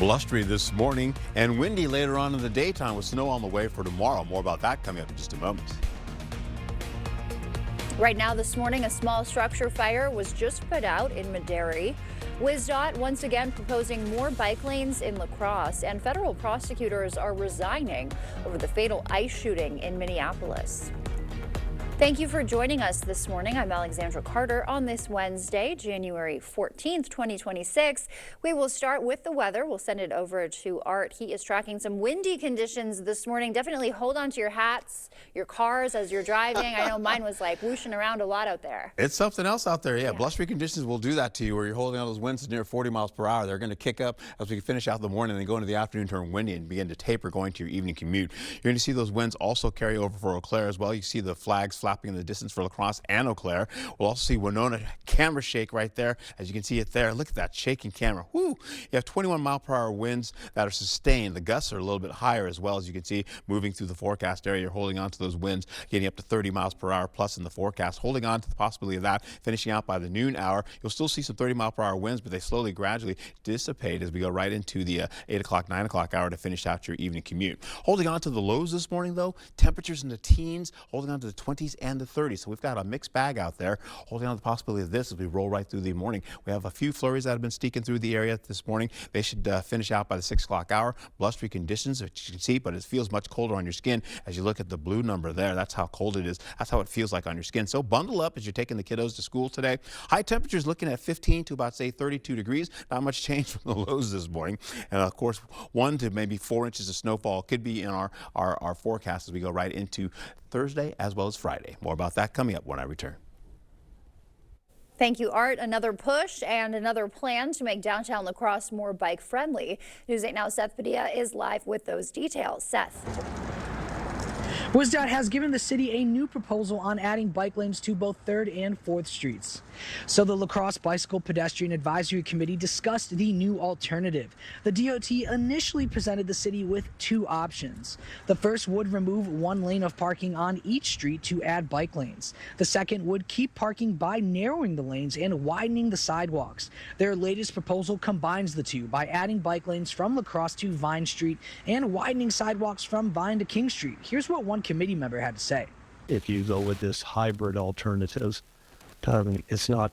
Blustery this morning and windy later on in the daytime with snow on the way for tomorrow. More about that coming up in just a moment. Right now this morning, a small structure fire was just put out in Madera. WSDOT once again proposing more bike lanes in La Crosse, and federal prosecutors are resigning over the fatal ICE shooting in Minneapolis. Thank you for joining us this morning. I'm Alexandra Carter on this Wednesday, January 14th, 2026. We will start with the weather. We'll send it over to Art. He is tracking some windy conditions this morning. Definitely hold on to your hats, your cars as you're driving. I know mine was like whooshing around a lot out there. It's something else out there. Yeah, blustery conditions will do that to you where you're holding on those winds near 40 miles per hour. They're going to kick up as we finish out the morning and go into the afternoon, turn windy and begin to taper going to your evening commute. You're going to see those winds also carry over for Eau Claire as well. You see the flags flapping in the distance for La Crosse and Eau Claire. We'll also see Winona camera shake right there. As you can see it there. Look at that shaking camera. Whoo! You have 21-mile-per-hour winds that are sustained. The gusts are a little bit higher as well, as you can see moving through the forecast area. You're holding on to those winds, getting up to 30 miles per hour plus in the forecast. Holding on to the possibility of that finishing out by the noon hour. You'll still see some 30-mile-per-hour winds, but they slowly, gradually dissipate as we go right into the 8 o'clock, 9 o'clock hour to finish out your evening commute. Holding on to the lows this morning, though, temperatures in the teens, holding on to the 20s and the 30s. So we've got a mixed bag out there. Holding on to the possibility of this as we roll right through the morning. We have a few flurries that have been sneaking through the area this morning. They should finish out by the 6 o'clock hour. Blustery conditions, which you can see, but it feels much colder on your skin as you look at the blue number there. That's how cold it is. That's how it feels like on your skin. So bundle up as you're taking the kiddos to school today. High temperatures looking at 15 to about, say, 32 degrees. Not much change from the lows this morning. And of course, 1 to maybe 4 inches of snowfall could be in our forecast as we go right into Thursday as well as Friday. More about that coming up when I return. Thank you, Art. Another push and another plan to make downtown La Crosse more bike friendly. News 8 Now Seth Padilla is live with those details. Seth. WSDOT has given the city a new proposal on adding bike lanes to both 3rd and 4th Streets. So the La Crosse Bicycle Pedestrian Advisory Committee discussed the new alternative. The DOT initially presented the city with 2 options. The first would remove 1 lane of parking on each street to add bike lanes. The second would keep parking by narrowing the lanes and widening the sidewalks. Their latest proposal combines the two by adding bike lanes from La Crosse to Vine Street and widening sidewalks from Vine to King Street. Here's what one committee member had to say. If you go with this hybrid alternative, it's not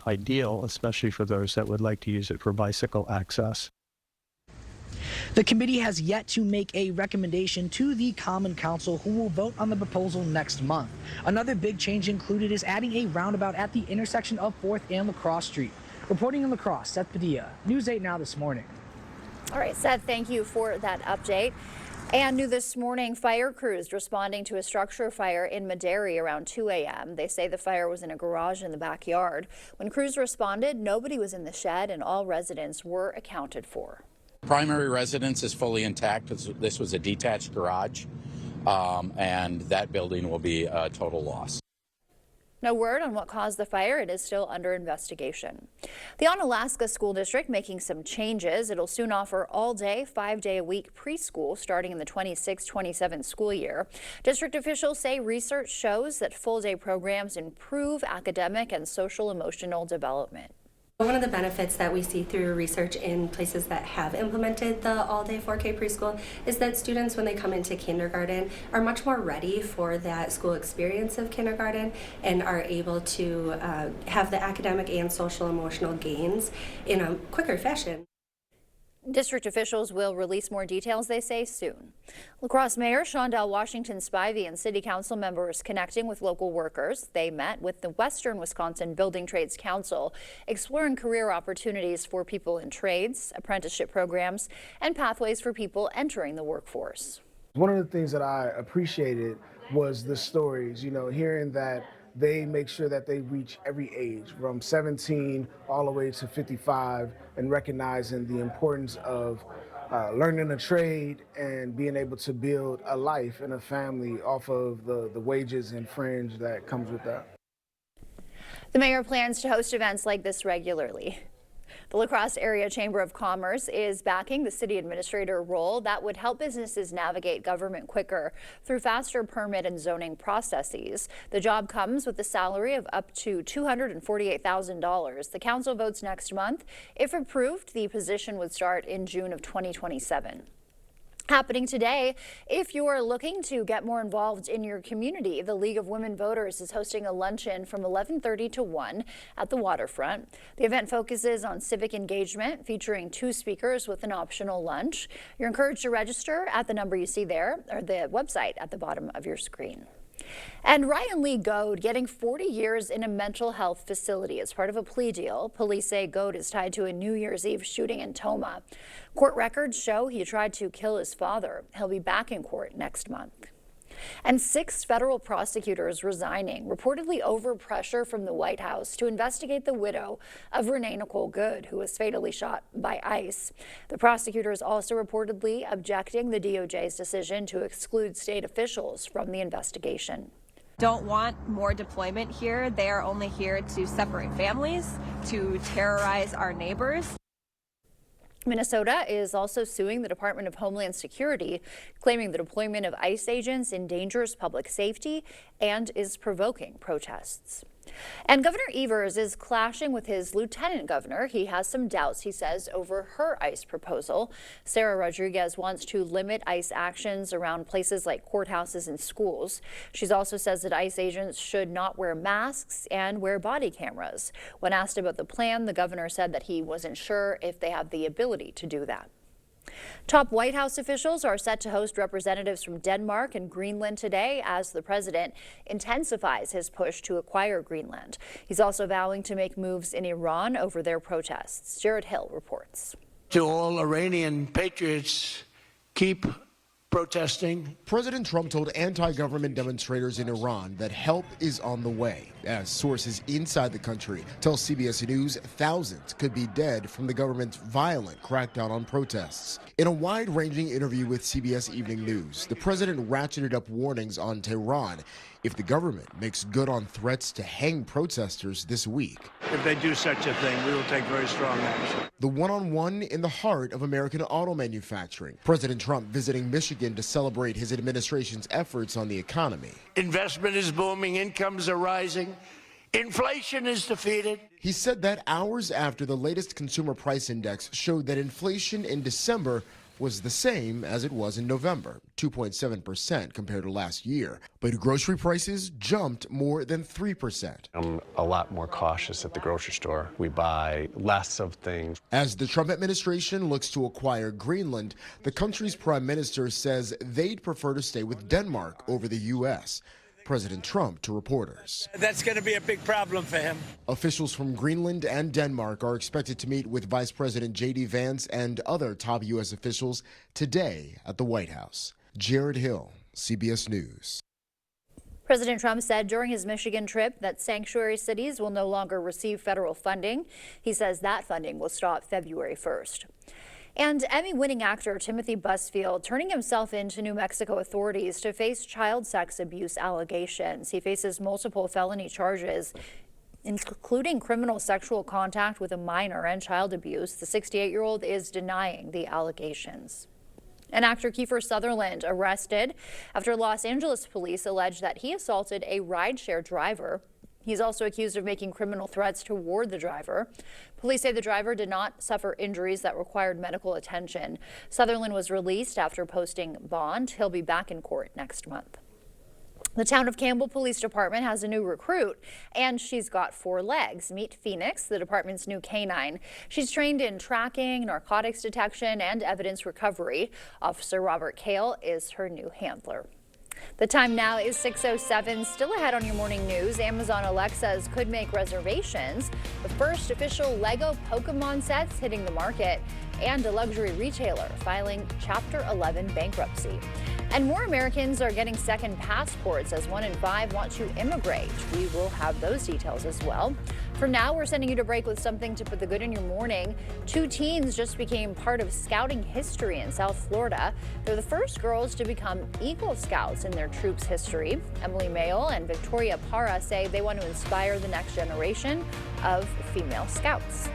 ideal, especially for those that would like to use it for bicycle access. The committee has yet to make a recommendation to the Common Council, who will vote on the proposal next month. Another big change included is adding a roundabout at the intersection of 4th and La Crosse Street. Reporting in La Crosse, Seth Padilla, News 8 Now this morning. All right, Seth, thank you for that update. And new this morning, fire crews responding to a structure fire in Madera around 2 a.m. They say the fire was in a garage in the backyard. When crews responded, nobody was in the shed and all residents were accounted for. Primary residence is fully intact. This was a detached garage, and that building will be a total loss. No word on what caused the fire. It is still under investigation. The Onalaska School District making some changes. It'll soon offer all-day, 5-day-a-week preschool starting in the 26-27 school year. District officials say research shows that full-day programs improve academic and social-emotional development. One of the benefits that we see through research in places that have implemented the all-day 4K preschool is that students, when they come into kindergarten, are much more ready for that school experience of kindergarten and are able to have the academic and social emotional gains in a quicker fashion. District officials will release more details, they say, soon. La Crosse Mayor Shondell Washington Spivey and City Council members connecting with local workers. They met with the Western Wisconsin Building Trades Council, exploring career opportunities for people in trades, apprenticeship programs, and pathways for people entering the workforce. One of the things that I appreciated was the stories, hearing that they make sure that they reach every age, from 17 all the way to 55, and recognizing the importance of learning a trade and being able to build a life and a family off of the wages and fringe that comes with that. The mayor plans to host events like this regularly. The La Crosse Area Chamber of Commerce is backing the city administrator role that would help businesses navigate government quicker through faster permit and zoning processes. The job comes with a salary of up to $248,000. The council votes next month. If approved, the position would start in June of 2027. Happening today, if you are looking to get more involved in your community, the League of Women Voters is hosting a luncheon from 11:30 to 1 at the waterfront. The event focuses on civic engagement, featuring 2 speakers with an optional lunch. You're encouraged to register at the number you see there, or the website at the bottom of your screen. And Ryan Lee Goad getting 40 years in a mental health facility as part of a plea deal. Police say Goad is tied to a New Year's Eve shooting in Tomah. Court records show he tried to kill his father. He'll be back in court next month. And 6 federal prosecutors resigning, reportedly over pressure from the White House to investigate the widow of Renee Nicole Good, who was fatally shot by ICE. The prosecutors also reportedly objecting the DOJ's decision to exclude state officials from the investigation. Don't want more deployment here. They are only here to separate families, to terrorize our neighbors. Minnesota is also suing the Department of Homeland Security, claiming the deployment of ICE agents endangers public safety and is provoking protests. And Governor Evers is clashing with his lieutenant governor. He has some doubts, he says, over her ICE proposal. Sarah Rodriguez wants to limit ICE actions around places like courthouses and schools. She also says that ICE agents should not wear masks and wear body cameras. When asked about the plan, the governor said that he wasn't sure if they have the ability to do that. Top White House officials are set to host representatives from Denmark and Greenland today as the president intensifies his push to acquire Greenland. He's also vowing to make moves in Iran over their protests. Jared Hill reports. To all Iranian patriots, keep protesting. President Trump told anti-government demonstrators in Iran that help is on the way. As sources inside the country tell CBS News, thousands could be dead from the government's violent crackdown on protests. In a wide-ranging interview with CBS Evening News, the president ratcheted up warnings on Tehran if the government makes good on threats to hang protesters this week. If they do such a thing, we will take very strong action. The one-on-one in the heart of American auto manufacturing. President Trump visiting Michigan to celebrate his administration's efforts on the economy. Investment is booming, incomes are rising, inflation is defeated. He said that hours after the latest consumer price index showed that inflation in December was the same as it was in November, 2.7% compared to last year. But grocery prices jumped more than 3%. I'm a lot more cautious at the grocery store. We buy less of things. As the Trump administration looks to acquire Greenland, the country's prime minister says they'd prefer to stay with Denmark over the U.S. President Trump to reporters. That's going to be a big problem for him. Officials from Greenland and Denmark are expected to meet with Vice President J.D. Vance and other top U.S. officials today at the White House. Jared Hill, CBS News. President Trump said during his Michigan trip that sanctuary cities will no longer receive federal funding. He says that funding will stop February 1st. And Emmy-winning actor Timothy Busfield turning himself in to New Mexico authorities to face child sex abuse allegations. He faces multiple felony charges, including criminal sexual contact with a minor and child abuse. The 68-year-old is denying the allegations. And actor Kiefer Sutherland arrested after Los Angeles police alleged that he assaulted a rideshare driver. He's also accused of making criminal threats toward the driver. Police say the driver did not suffer injuries that required medical attention. Sutherland was released after posting bond. He'll be back in court next month. The Town of Campbell Police Department has a new recruit, and she's got 4 legs. Meet Phoenix, the department's new canine. She's trained in tracking, narcotics detection, and evidence recovery. Officer Robert Kale is her new handler. The time now is 6:07. Still ahead on your morning news, Amazon Alexas could make reservations. The first official Lego Pokemon sets hitting the market, and a luxury retailer filing Chapter 11 bankruptcy. And more Americans are getting second passports as 1 in 5 want to immigrate. We will have those details as well. For now, we're sending you to break with something to put the good in your morning. 2 teens just became part of scouting history in South Florida. They're the first girls to become Eagle Scouts in their troop's history. Emily Mayo and Victoria Parra say they want to inspire the next generation of female scouts.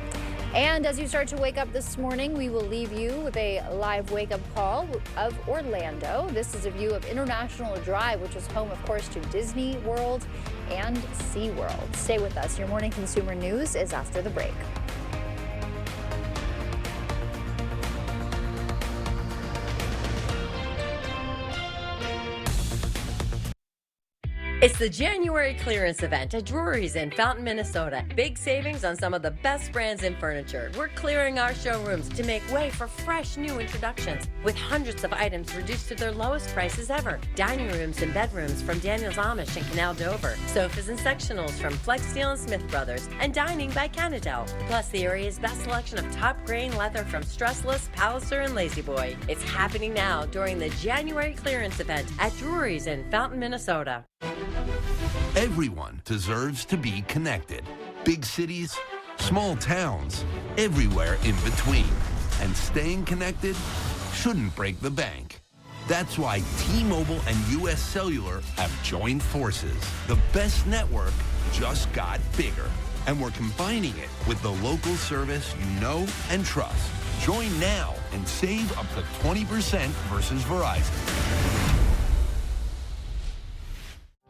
And as you start to wake up this morning, we will leave you with a live wake-up call of Orlando. This is a view of International Drive, which is home, of course, to Disney World and SeaWorld. Stay with us. Your morning consumer news is after the break. It's the January clearance event at Drury's in Fountain, Minnesota. Big savings on some of the best brands in furniture. We're clearing our showrooms to make way for fresh new introductions with hundreds of items reduced to their lowest prices ever. Dining rooms and bedrooms from Daniel's Amish and Canal Dover. Sofas and sectionals from Flex Steel and Smith Brothers. And dining by Canadel. Plus the area's best selection of top grain leather from Stressless, Palliser, and Lazy Boy. It's happening now during the January clearance event at Drury's in Fountain, Minnesota. Everyone deserves to be connected. Big cities, small towns, everywhere in between. And staying connected shouldn't break the bank. That's why T-Mobile and US Cellular have joined forces. The best network just got bigger. And we're combining it with the local service you know and trust. Join now and save up to 20% versus Verizon.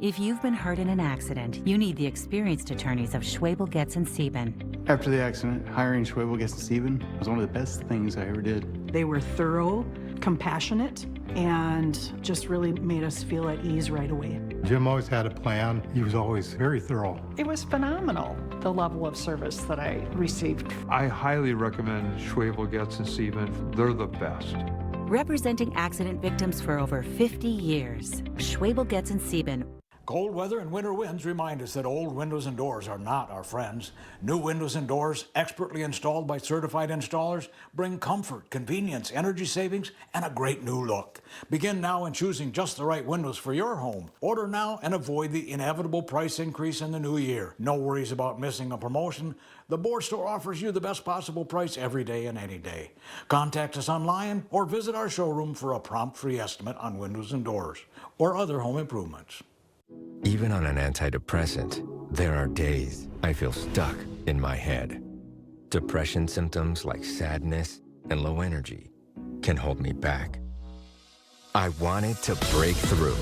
If you've been hurt in an accident, you need the experienced attorneys of Schwabel, Getz & Sieben. After the accident, hiring Schwabel, Getz & Sieben was one of the best things I ever did. They were thorough, compassionate, and just really made us feel at ease right away. Jim always had a plan. He was always very thorough. It was phenomenal, the level of service that I received. I highly recommend Schwabel, Getz & Sieben. They're the best. Representing accident victims for over 50 years, Schwabel, Getz & Sieben. Cold weather and winter winds remind us that old windows and doors are not our friends. New windows and doors, expertly installed by certified installers, bring comfort, convenience, energy savings, and a great new look. Begin now in choosing just the right windows for your home. Order now and avoid the inevitable price increase in the new year. No worries about missing a promotion. The Bohr Store offers you the best possible price every day and any day. Contact us online or visit our showroom for a prompt free estimate on windows and doors or other home improvements. Even on an antidepressant, there are days I feel stuck in my head. Depression symptoms like sadness and low energy can hold me back. I wanted to break through.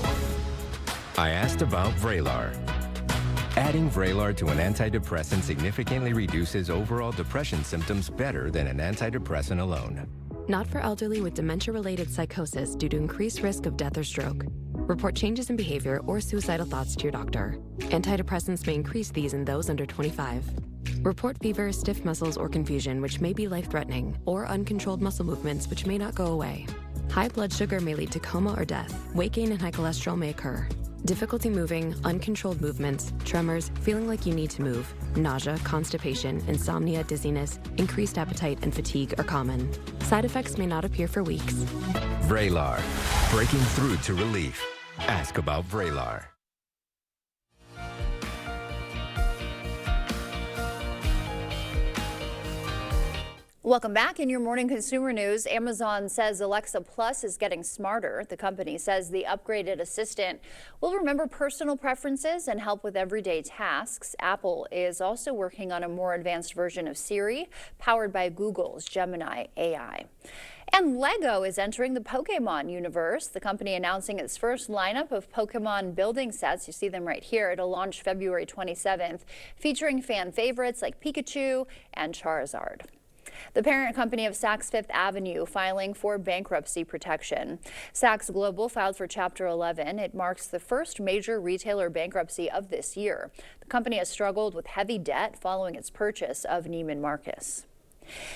I asked about Vraylar. Adding Vraylar to an antidepressant significantly reduces overall depression symptoms better than an antidepressant alone. Not for elderly with dementia-related psychosis due to increased risk of death or stroke. Report changes in behavior or suicidal thoughts to your doctor. Antidepressants may increase these in those under 25. Report fever, stiff muscles, or confusion, which may be life-threatening, or uncontrolled muscle movements, which may not go away. High blood sugar may lead to coma or death. Weight gain and high cholesterol may occur. Difficulty moving, uncontrolled movements, tremors, feeling like you need to move, nausea, constipation, insomnia, dizziness, increased appetite, and fatigue are common. Side effects may not appear for weeks. Vraylar, breaking through to relief. Ask about Vraylar. Welcome back. In your morning consumer news, Amazon says Alexa Plus is getting smarter. The company says the upgraded assistant will remember personal preferences and help with everyday tasks. Apple is also working on a more advanced version of Siri, powered by Google's Gemini AI. And Lego is entering the Pokemon universe. The company announcing its first lineup of Pokemon building sets. You see them right here. It'll launch February 27th, featuring fan favorites like Pikachu and Charizard. The parent company of Saks Fifth Avenue filing for bankruptcy protection. Saks Global filed for Chapter 11. It marks the first major retailer bankruptcy of this year. The company has struggled with heavy debt following its purchase of Neiman Marcus.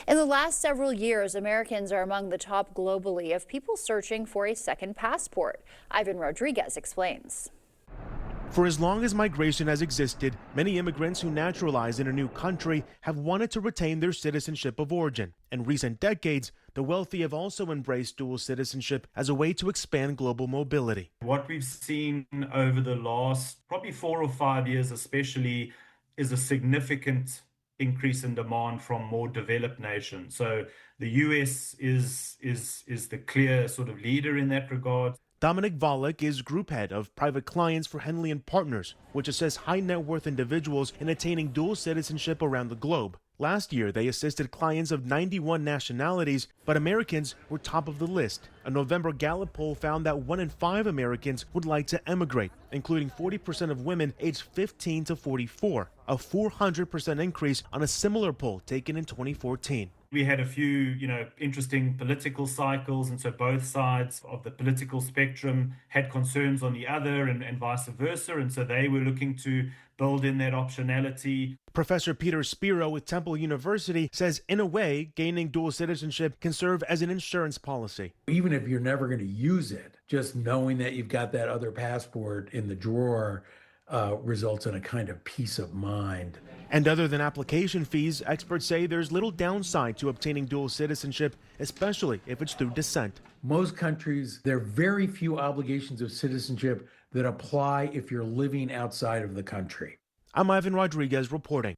In the last several years, Americans are among the top globally of people searching for a second passport. Ivan Rodriguez explains. For as long as migration has existed, many immigrants who naturalize in a new country have wanted to retain their citizenship of origin. In recent decades, the wealthy have also embraced dual citizenship as a way to expand global mobility. What we've seen over the last probably 4 or 5 years especially is a significant increase in demand from more developed nations. So the US is the clear sort of leader in that regard. Dominic Volek is group head of private clients for Henley & Partners, which assists high net worth individuals in attaining dual citizenship around the globe. Last year, they assisted clients of 91 nationalities, but Americans were top of the list. A November Gallup poll found that 1 in 5 Americans would like to emigrate, including 40% of women aged 15 to 44, a 400% increase on a similar poll taken in 2014. We had a few, interesting political cycles, and so both sides of the political spectrum had concerns on the other and vice versa, and so they were looking to build in that optionality. Professor Peter Spiro with Temple University says, in a way, gaining dual citizenship can serve as an insurance policy. Even if you're never going to use it, just knowing that you've got that other passport in the drawer results in a kind of peace of mind. And other than application fees, experts say there's little downside to obtaining dual citizenship, especially if it's through descent. Most countries, there are very few obligations of citizenship that apply if you're living outside of the country. I'm Ivan Rodriguez reporting.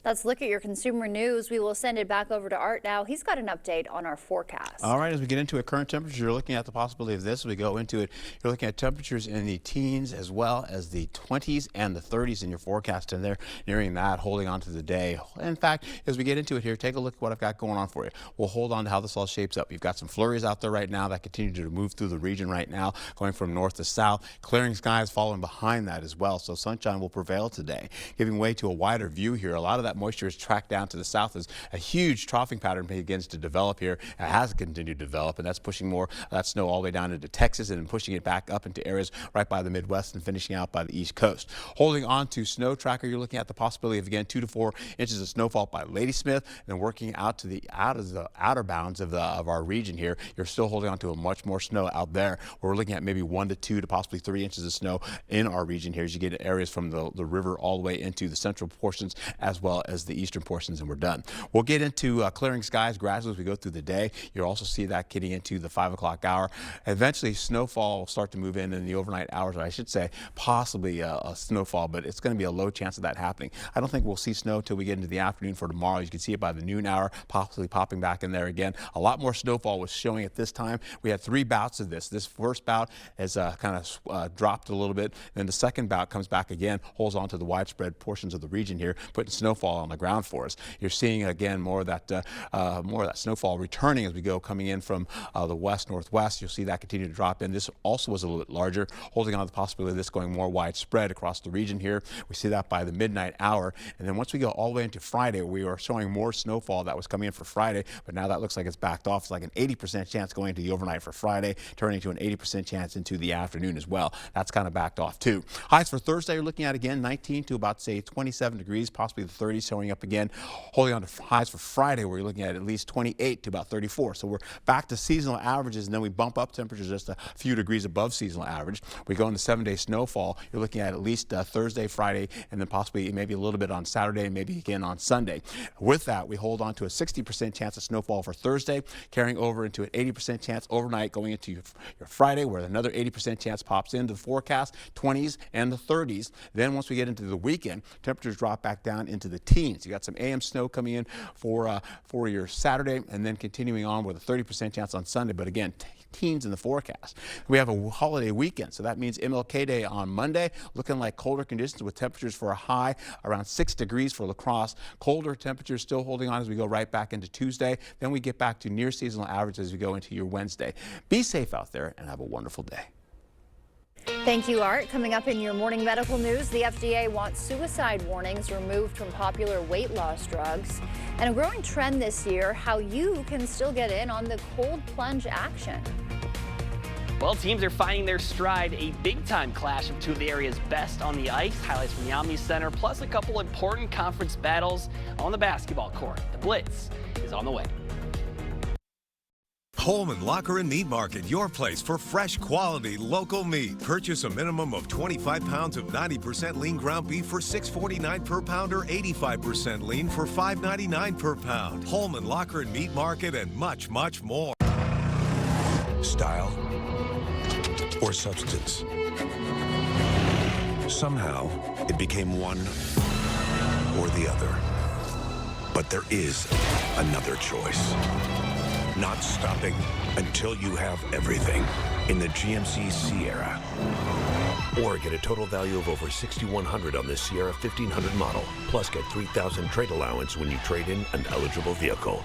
Let's look at your consumer news. We will send it back over to Art now. He's got an update on our forecast. All right, as we get into it, current temperature, you're looking at the possibility of this. As we go into it, you're looking at temperatures in the teens as well as the 20s and the 30s in your forecast, and they're nearing that, holding on to the day. In fact, as we get into it here, take a look at what I've got going on for you. We'll hold on to how this all shapes up. You've got some flurries out there right now that continue to move through the region right now, going from north to south. Clearing skies following behind that as well, so sunshine will prevail today, giving way to a wider view here. A lot of that moisture is tracked down to the south as a huge troughing pattern begins to develop here. It has continued to develop, and that's pushing more of that snow all the way down into Texas and pushing it back up into areas right by the Midwest and finishing out by the East Coast. Holding on to snow tracker, you're looking at the possibility of, again, 2 to 4 inches of snowfall by Ladysmith, and then working out to the outer bounds of our region here. You're still holding on to a much more snow out there. We're looking at maybe 1 to 2 to possibly 3 inches of snow in our region here as you get areas from the river all the way into the central portions as well as the eastern portions, and we're done. We'll get into clearing skies gradually as we go through the day. You'll also see that getting into the 5 o'clock hour. Eventually, snowfall will start to move in the overnight hours, or I should say possibly a snowfall, but it's going to be a low chance of that happening. I don't think we'll see snow till we get into the afternoon for tomorrow. You can see it by the noon hour, possibly popping back in there again. A lot more snowfall was showing at this time. We had 3 bouts of this. This first bout has kind of dropped a little bit. Then the second bout comes back again, holds on to the widespread portions of the region here, putting snowfall on the ground for us. You're seeing again more of that snowfall returning as we go coming in from the west northwest. You'll see that continue to drop in. This also was a little bit larger, holding on to the possibility of this going more widespread across the region here. We see that by the midnight hour, and then once we go all the way into Friday, we are showing more snowfall that was coming in for Friday, but now that looks like it's backed off. It's like an 80% chance going into the overnight for Friday, turning to an 80% chance into the afternoon as well. That's kind of backed off too. Highs for Thursday, you're looking at again 19 to about say 27 degrees, possibly the 30s showing up again. Holding on to highs for Friday, where you're looking at least 28 to about 34. So we're back to seasonal averages, and then we bump up temperatures just a few degrees above seasonal average. We go into 7-day snowfall. You're looking at least Thursday, Friday, and then possibly maybe a little bit on Saturday, and maybe again on Sunday. With that, we hold on to a 60% chance of snowfall for Thursday, carrying over into an 80% chance overnight going into your Friday, where another 80% chance pops into the forecast, 20s and the 30s. Then once we get into the weekend, temperatures drop back down into the teens. You got some AM snow coming in for your Saturday, and then continuing on with a 30% chance on Sunday, but again, teens in the forecast. We have a holiday weekend, so that means MLK Day on Monday, looking like colder conditions with temperatures for a high around 6 degrees for La Crosse. Colder temperatures still holding on as we go right back into Tuesday. Then we get back to near seasonal averages as we go into your Wednesday. Be safe out there and have a wonderful day. Thank you, Art. Coming up in your morning medical news, the FDA wants suicide warnings removed from popular weight loss drugs. And a growing trend this year, how you can still get in on the cold plunge action. Well, teams are finding their stride, a big-time clash of 2 of the area's best on the ice, highlights from the Omni Center, plus a couple important conference battles on the basketball court. The Blitz is on the way. Holman Locker and Meat Market, your place for fresh, quality, local meat. Purchase a minimum of 25 pounds of 90% lean ground beef for $6.49 per pound or 85% lean for $5.99 per pound. Holman Locker and Meat Market and much, much more. Style or substance. Somehow, it became one or the other. But there is another choice. Not stopping until you have everything in the GMC Sierra. Or get a total value of over $6,100 on this Sierra 1500 model. Plus, get $3,000 trade allowance when you trade in an eligible vehicle.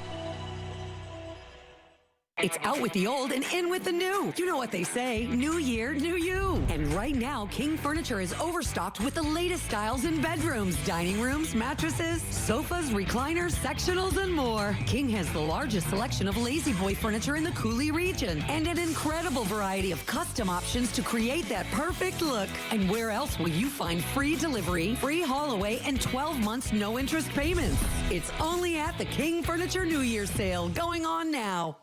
It's out with the old and in with the new. You know what they say, new year, new you. And right now, King Furniture is overstocked with the latest styles in bedrooms, dining rooms, mattresses, sofas, recliners, sectionals, and more. King has the largest selection of Lazy Boy furniture in the Coulee region and an incredible variety of custom options to create that perfect look. And where else will you find free delivery, free haul away, and 12 months no interest payments? It's only at the King Furniture New Year's sale going on now.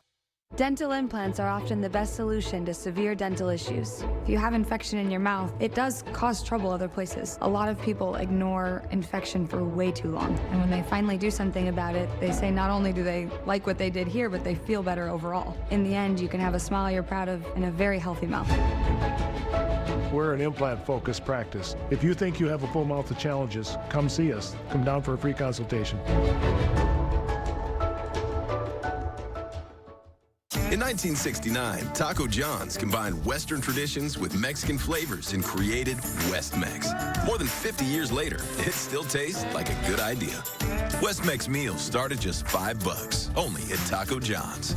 Dental implants are often the best solution to severe dental issues. If you have infection in your mouth, it does cause trouble other places. A lot of people ignore infection for way too long. And when they finally do something about it, they say not only do they like what they did here, but they feel better overall. In the end, you can have a smile you're proud of and a very healthy mouth. We're an implant-focused practice. If you think you have a full mouth of challenges, come see us. Come down for a free consultation. In 1969, Taco John's combined Western traditions with Mexican flavors and created West-Mex. More than 50 years later, it still tastes like a good idea. West-Mex meals start at just $5, only at Taco John's.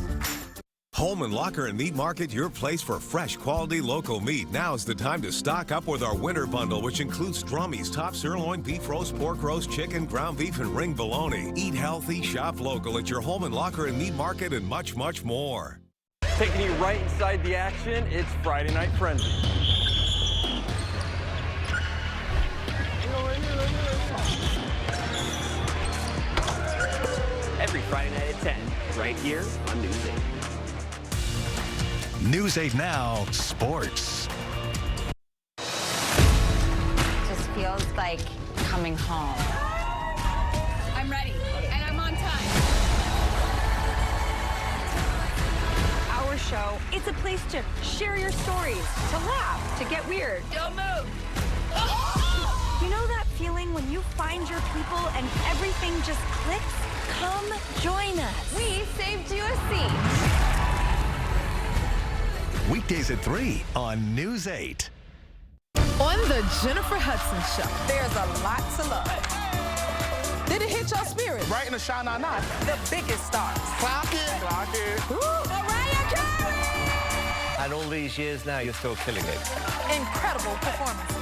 Holman Locker and Meat Market, your place for fresh, quality local meat. Now's the time to stock up with our winter bundle, which includes Drummy's top sirloin, beef roast, pork roast, chicken, ground beef, and ring bologna. Eat healthy, shop local at your Holman Locker and Meat Market, and much, much more. Taking you right inside the action, it's Friday Night Frenzy. Every Friday night at 10, right here on News 8. News 8 Now, Sports. Just feels like coming home. I'm ready, and I'm on time. Our show, it's a place to share your stories, to laugh, to get weird. Don't move. You know that feeling when you find your people and everything just clicks? Come join us. We saved you a seat. Weekdays at 3 on News 8. On the Jennifer Hudson Show, there's a lot to love. Did it hit your spirit? Right in the shine on eye. The biggest stars. Clock it. Mariah Carey! And all these years now, you're still killing it. Incredible performances.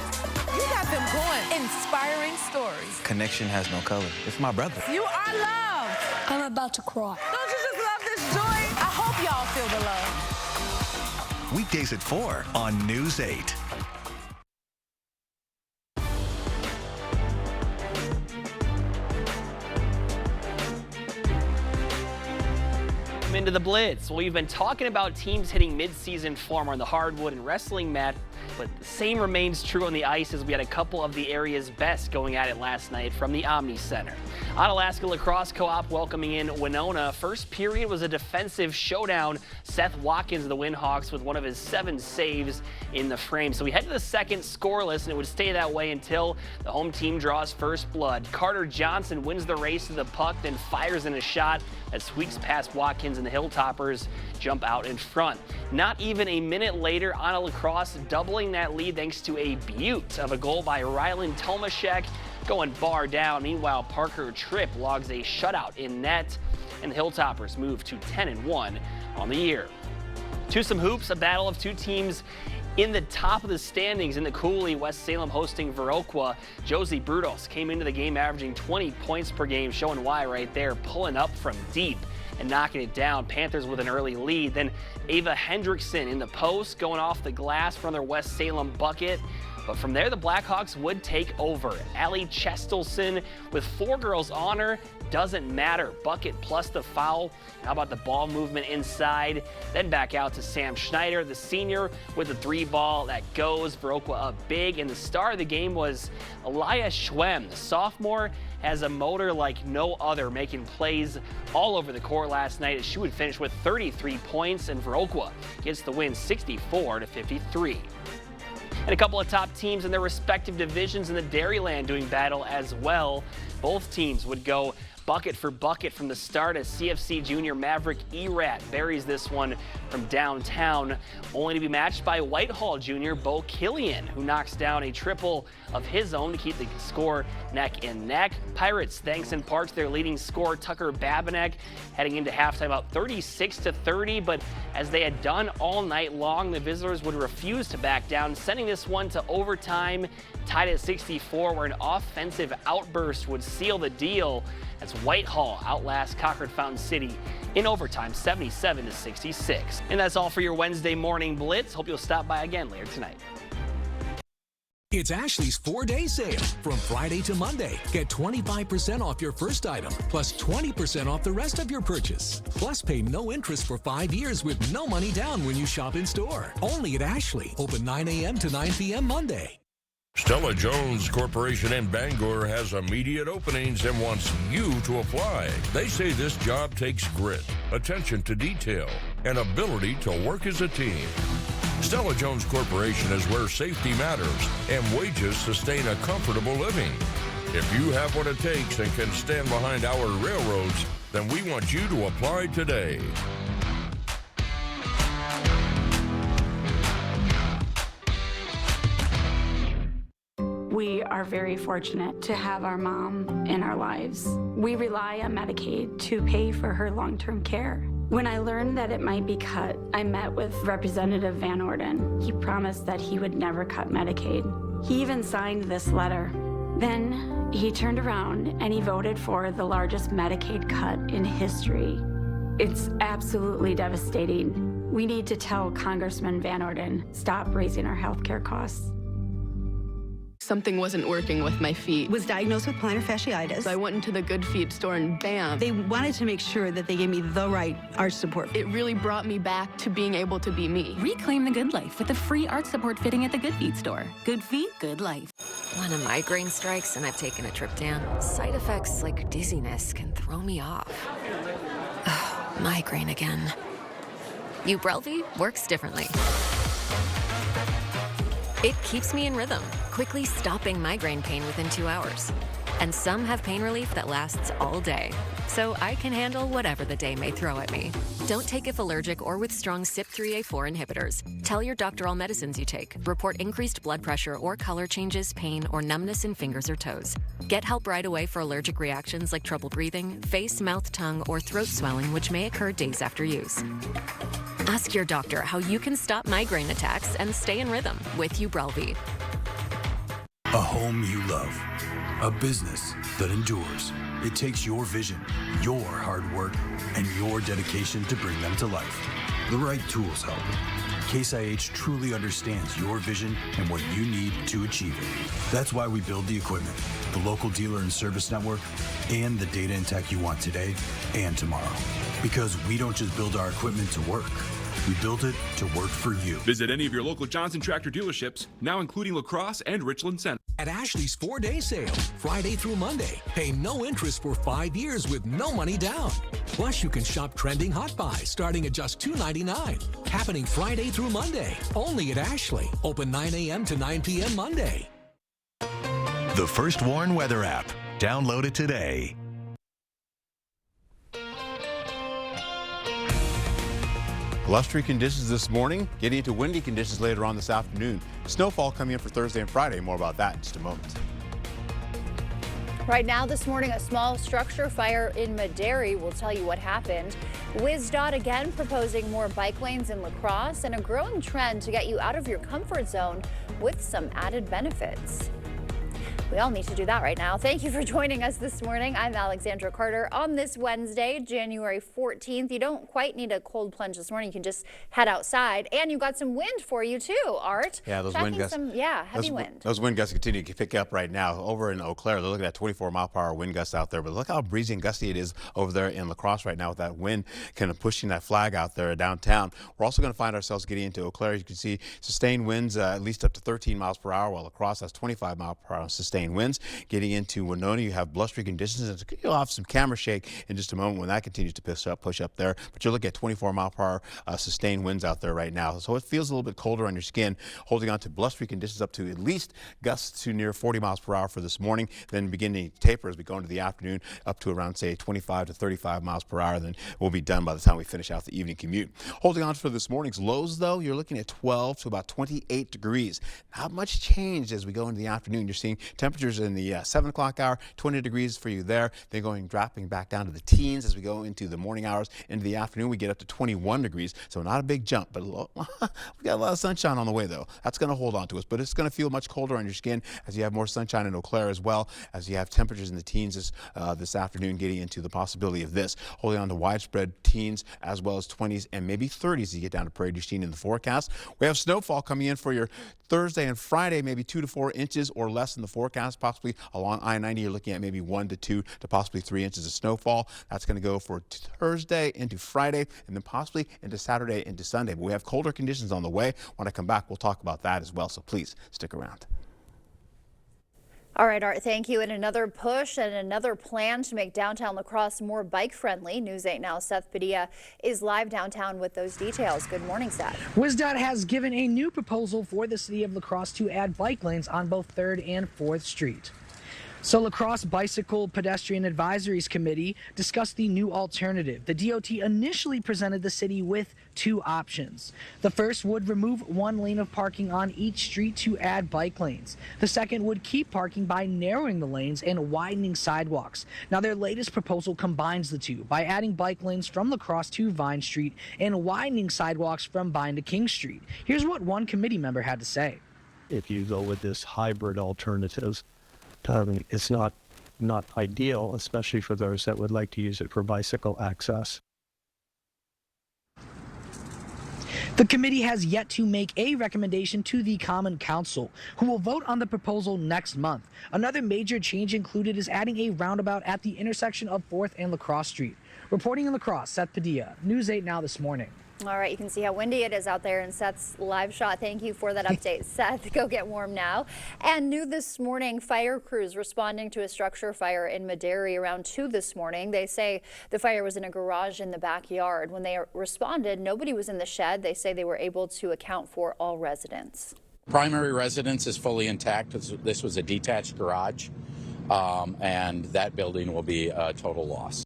You got them going. Inspiring stories. Connection has no color. It's my brother. You are loved. I'm about to cry. Don't you just love this joy? I hope y'all feel the love. Weekdays at 4 on News 8. Into the Blitz. Well, we've been talking about teams hitting mid-season form on the hardwood and wrestling mat, but the same remains true on the ice as we had a couple of the area's best going at it last night from the Omni Center. Onalaska Lacrosse Co-op welcoming in Winona. First period was a defensive showdown. Seth Watkins of the Windhawks with one of his 7 saves in the frame. So we head to the second scoreless, and it would stay that way until the home team draws first blood. Carter Johnson wins the race to the puck, then fires in a shot that squeaks past Watkins, and the Hilltoppers jump out in front. Not even a minute later, Ana Lacrosse doubling that lead thanks to a beaut of a goal by Rylan Tomaszek going bar down. Meanwhile, Parker Tripp logs a shutout in net, and the Hilltoppers move to 10-1 on the year. To some hoops, a battle of two teams in the top of the standings in the Coulee. West Salem hosting Viroqua. Josie Brudos came into the game averaging 20 points per game, showing why right there, pulling up from deep and knocking it down. Panthers with an early lead. Then Ava Hendrickson in the post, going off the glass from their West Salem bucket. But from there, the Blackhawks would take over. Allie Chestelson with 4 girls on her. Doesn't matter. Bucket plus the foul. How about the ball movement inside? Then back out to Sam Schneider, the senior, with the 3 ball that goes. Viroqua up big. And the star of the game was Elia Schwem. The sophomore has a motor like no other, making plays all over the court last night as she would finish with 33 points, and Viroqua gets the win 64-53. And a couple of top teams in their respective divisions in the Dairyland doing battle as well. Both teams would go bucket for bucket from the start as CFC junior Maverick Erat buries this one from downtown, only to be matched by Whitehall junior Bo Killian, who knocks down a triple of his own to keep the score neck and neck. Pirates, thanks in part to their leading scorer Tucker Babinek, heading into halftime up 36-30, but as they had done all night long, the visitors would refuse to back down, sending this one to overtime, tied at 64, where an offensive outburst would seal the deal as Whitehall outlasts Cochran Fountain City in overtime 77-66. And that's all for your Wednesday morning blitz. Hope you'll stop by again later tonight. It's Ashley's 4-day sale from Friday to Monday. Get 25% off your first item, plus 20% off the rest of your purchase. Plus, pay no interest for 5 years with no money down when you shop in store. Only at Ashley. Open 9 a.m. to 9 p.m. Monday. Stella-Jones Corporation in Bangor has immediate openings and wants you to apply. They say this job takes grit, attention to detail, and ability to work as a team. Stella-Jones Corporation is where safety matters and wages sustain a comfortable living. If you have what it takes and can stand behind our railroads, then we want you to apply today. We are very fortunate to have our mom in our lives. We rely on Medicaid to pay for her long-term care. When I learned that it might be cut, I met with Representative Van Orden. He promised that he would never cut Medicaid. He even signed this letter. Then he turned around and he voted for the largest Medicaid cut in history. It's absolutely devastating. We need to tell Congressman Van Orden, stop raising our health care costs. Something wasn't working with my feet. Was diagnosed with plantar fasciitis. So I went into the Good Feet store and bam. They wanted to make sure that they gave me the right arch support. It really brought me back to being able to be me. Reclaim the good life with a free arch support fitting at the Good Feet store. Good feet, good life. When a migraine strikes and I've taken a Triptan, side effects like dizziness can throw me off. Ugh, migraine again. Ubrelvy works differently. It keeps me in rhythm, quickly stopping migraine pain within 2 hours. And some have pain relief that lasts all day, so I can handle whatever the day may throw at me. Don't take if allergic or with strong CYP3A4 inhibitors. Tell your doctor all medicines you take. Report increased blood pressure or color changes, pain, or numbness in fingers or toes. Get help right away for allergic reactions like trouble breathing, face, mouth, tongue, or throat swelling, which may occur days after use. Ask your doctor how you can stop migraine attacks and stay in rhythm with Ubrelvy. A home you love. A business that endures. It takes your vision, your hard work, and your dedication to bring them to life. The right tools help. Case IH truly understands your vision and what you need to achieve it. That's why we build the equipment, the local dealer and service network, and the data and tech you want today and tomorrow. Because we don't just build our equipment to work. We built it to work for you. Visit any of your local Johnson Tractor dealerships, now including La Crosse and Richland Center. At Ashley's 4-day sale, Friday through Monday. Pay no interest for 5 years with no money down. Plus, you can shop trending hot buys starting at just $2.99. Happening Friday through Monday. Only at Ashley. Open 9 a.m. to 9 p.m. Monday. The First Warn Weather app. Download it today. Blustery conditions this morning, getting into windy conditions later on this afternoon. Snowfall coming in for Thursday and Friday. More about that in just a moment. Right now this morning, a small structure fire in Madary. Will tell you what happened. WisDOT again proposing more bike lanes in La Crosse and a growing trend to get you out of your comfort zone with some added benefits. We all need to do that right now. Thank you for joining us this morning. I'm Alexandra Carter on this Wednesday, January 14th. You don't quite need a cold plunge this morning. You can just head outside. And you've got some wind for you too, Art. Yeah, those wind gusts. Heavy wind. Those wind gusts continue to pick up right now. Over in Eau Claire, they're looking at 24-mile-per-hour wind gusts out there. But look how breezy and gusty it is over there in La Crosse right now with that wind kind of pushing that flag out there downtown. We're also going to find ourselves getting into Eau Claire. You can see sustained winds at least up to 13 miles per hour, while La Crosse has 25 miles per hour sustained sustained winds. Getting into Winona, you have blustery conditions, and you'll have some camera shake in just a moment when that continues to push up there. But you're looking at 24-mile-per-hour sustained winds out there right now. So it feels a little bit colder on your skin, holding on to blustery conditions up to at least gusts to near 40 miles per hour for this morning, then beginning to taper as we go into the afternoon up to around, say, 25 to 35 miles per hour. Then we'll be done by the time we finish out the evening commute. Holding on for this morning's lows, though, you're looking at 12 to about 28 degrees. Not much change as we go into the afternoon. You're seeing temperatures in the 7 o'clock hour, 20 degrees for you there. Then dropping back down to the teens as we go into the morning hours. Into the afternoon, we get up to 21 degrees. So not a big jump, but we got a lot of sunshine on the way, though. That's going to hold on to us, but it's going to feel much colder on your skin as you have more sunshine in Eau Claire, as well as you have temperatures in the teens this afternoon, getting into the possibility of this. Holding on to widespread teens as well as 20s and maybe 30s as you get down to Prairie du Chien in the forecast. We have snowfall coming in for your Thursday and Friday, maybe 2 to 4 inches or less in the forecast. Possibly along I-90, you're looking at maybe 1 to 2 to possibly 3 inches of snowfall. That's going to go for Thursday into Friday and then possibly into Saturday into Sunday. But we have colder conditions on the way. When I come back, we'll talk about that as well. So please stick around. All right, Art, thank you. And another push and another plan to make downtown La Crosse more bike-friendly. News 8 Now, Seth Padilla is live downtown with those details. Good morning, Seth. WSDOT has given a new proposal for the city of La Crosse to add bike lanes on both 3rd and 4th Street. So La Crosse Bicycle Pedestrian Advisories Committee discussed the new alternative. The DOT initially presented the city with 2 options. The first would remove 1 lane of parking on each street to add bike lanes. The second would keep parking by narrowing the lanes and widening sidewalks. Now their latest proposal combines the two by adding bike lanes from La Crosse to Vine Street and widening sidewalks from Vine to King Street. Here's what one committee member had to say. If you go with this hybrid alternative, it's not ideal, especially for those that would like to use it for bicycle access. The committee has yet to make a recommendation to the Common Council, who will vote on the proposal next month. Another major change included is adding a roundabout at the intersection of 4th and La Crosse Street. Reporting in La Crosse, Seth Padilla, News 8 Now this morning. All right, you can see how windy it is out there in Seth's live shot. Thank you for that update, Seth. Go get warm now. And new this morning, fire crews responding to a structure fire in Madera around 2 this morning. They say the fire was in a garage in the backyard. When they responded, nobody was in the shed. They say they were able to account for all residents. Primary residence is fully intact. This was a detached garage, and that building will be a total loss.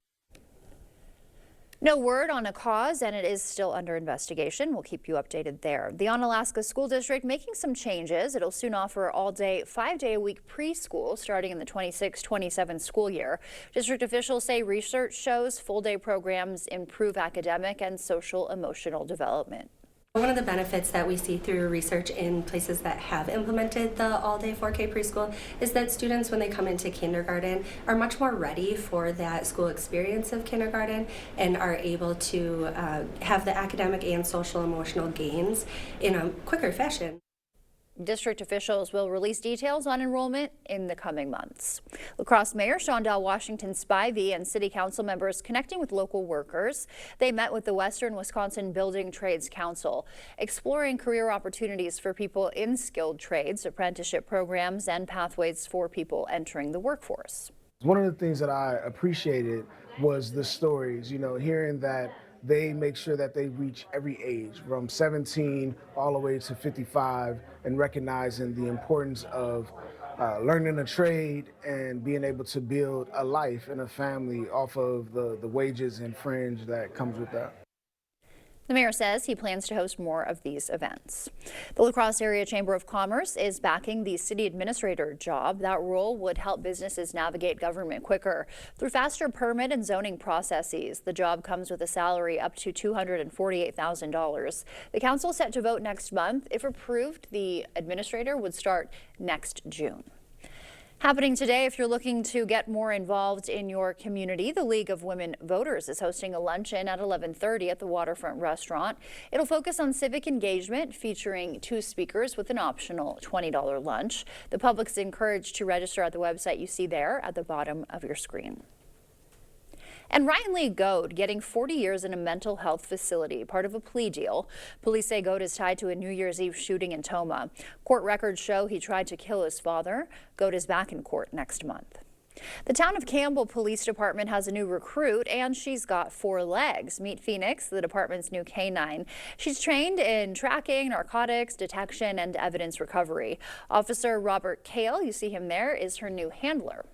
No word on a cause, and it is still under investigation. We'll keep you updated there. The Onalaska School District making some changes. It'll soon offer all-day, 5-day-a-week preschool starting in the 26-27 school year. District officials say research shows full-day programs improve academic and social emotional development. One of the benefits that we see through research in places that have implemented the all-day 4K preschool is that students, when they come into kindergarten, are much more ready for that school experience of kindergarten and are able to have the academic and social emotional gains in a quicker fashion. District officials will release details on enrollment in the coming months. La Crosse Mayor Shondell Washington Spivey and City Council members connecting with local workers. They met with the Western Wisconsin Building Trades Council, exploring career opportunities for people in skilled trades, apprenticeship programs, and pathways for people entering the workforce. One of the things that I appreciated was the stories, hearing that they make sure that they reach every age, from 17 all the way to 55, and recognizing the importance of learning a trade and being able to build a life and a family off of the wages and fringe that comes with that. The mayor says he plans to host more of these events. The La Crosse Area Chamber of Commerce is backing the city administrator job. That role would help businesses navigate government quicker through faster permit and zoning processes. The job comes with a salary up to $248,000. The council is set to vote next month. If approved, the administrator would start next June. Happening today, if you're looking to get more involved in your community, the League of Women Voters is hosting a luncheon at 11:30 at the Waterfront Restaurant. It'll focus on civic engagement, featuring 2 speakers with an optional $20 lunch. The public's encouraged to register at the website you see there at the bottom of your screen. And Ryan Lee Goad getting 40 years in a mental health facility, part of a plea deal. Police say Goad is tied to a New Year's Eve shooting in Toma. Court records show he tried to kill his father. Goad is back in court next month. The town of Campbell Police Department has a new recruit, and she's got 4 legs. Meet Phoenix, the department's new canine. She's trained in tracking, narcotics, detection, and evidence recovery. Officer Robert Kale, you see him there, is her new handler.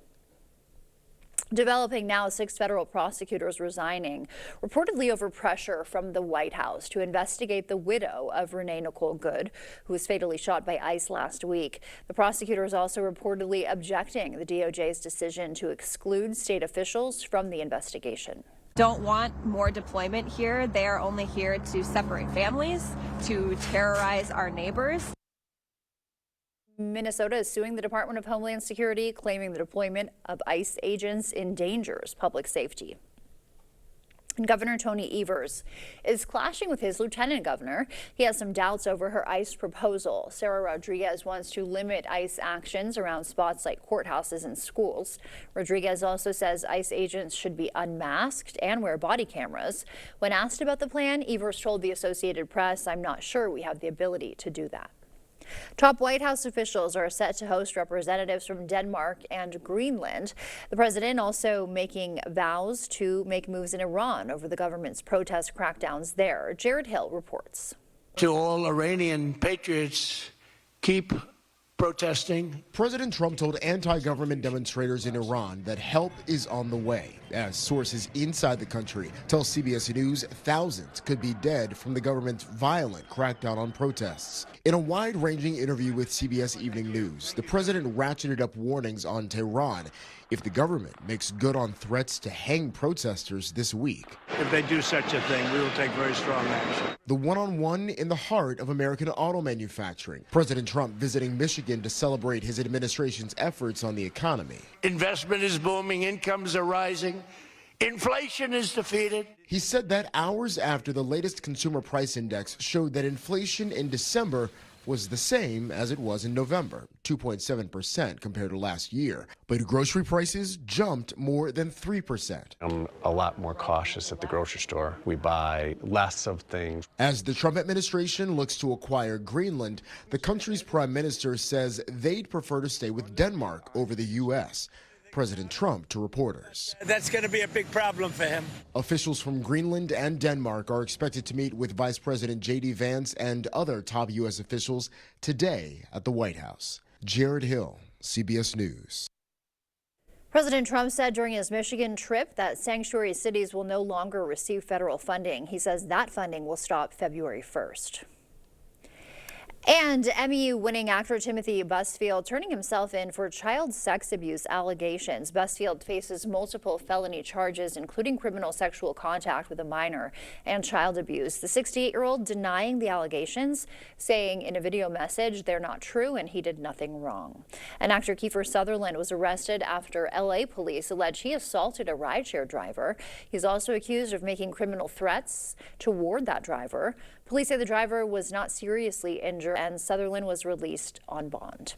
Developing now, 6 federal prosecutors resigning, reportedly over pressure from the White House to investigate the widow of Renee Nicole Good, who was fatally shot by ICE last week. The prosecutors also reportedly objecting the DOJ's decision to exclude state officials from the investigation. Don't want more deployment here. They are only here to separate families, to terrorize our neighbors. Minnesota is suing the Department of Homeland Security, claiming the deployment of ICE agents endangers public safety. And Governor Tony Evers is clashing with his lieutenant governor. He has some doubts over her ICE proposal. Sarah Rodriguez wants to limit ICE actions around spots like courthouses and schools. Rodriguez also says ICE agents should be unmasked and wear body cameras. When asked about the plan, Evers told the Associated Press, "I'm not sure we have the ability to do that." Top White House officials are set to host representatives from Denmark and Greenland. The president also making vows to make moves in Iran over the government's protest crackdowns there. Jared Hill reports. To all Iranian patriots, keep protesting. President Trump told anti-government demonstrators in Iran that help is on the way. As sources inside the country tell CBS News, thousands could be dead from the government's violent crackdown on protests. In a wide-ranging interview with CBS Evening News, the president ratcheted up warnings on Tehran if the government makes good on threats to hang protesters this week. If they do such a thing, we will take very strong action. The one-on-one in the heart of American auto manufacturing. President Trump visiting Michigan to celebrate his administration's efforts on the economy. Investment is booming, incomes are rising, inflation is defeated. He said that hours after the latest consumer price index showed that inflation in December was the same as it was in November, 2.7% compared to last year. But grocery prices jumped more than 3%. I'm a lot more cautious at the grocery store. We buy less of things. As the Trump administration looks to acquire Greenland, the country's prime minister says they'd prefer to stay with Denmark over the U.S. President Trump to reporters. That's going to be a big problem for him. Officials from Greenland and Denmark are expected to meet with Vice President J.D. Vance and other top U.S. officials today at the White House. Jared Hill, CBS News. President Trump said during his Michigan trip that sanctuary cities will no longer receive federal funding. He says that funding will stop February 1st. And Emmy-winning actor Timothy Busfield turning himself in for child sex abuse allegations. Busfield faces multiple felony charges, including criminal sexual contact with a minor and child abuse. The 68-year-old denying the allegations, saying in a video message they're not true and he did nothing wrong. And actor Kiefer Sutherland was arrested after L.A. police allege he assaulted a rideshare driver. He's also accused of making criminal threats toward that driver. Police say the driver was not seriously injured and Sutherland was released on bond.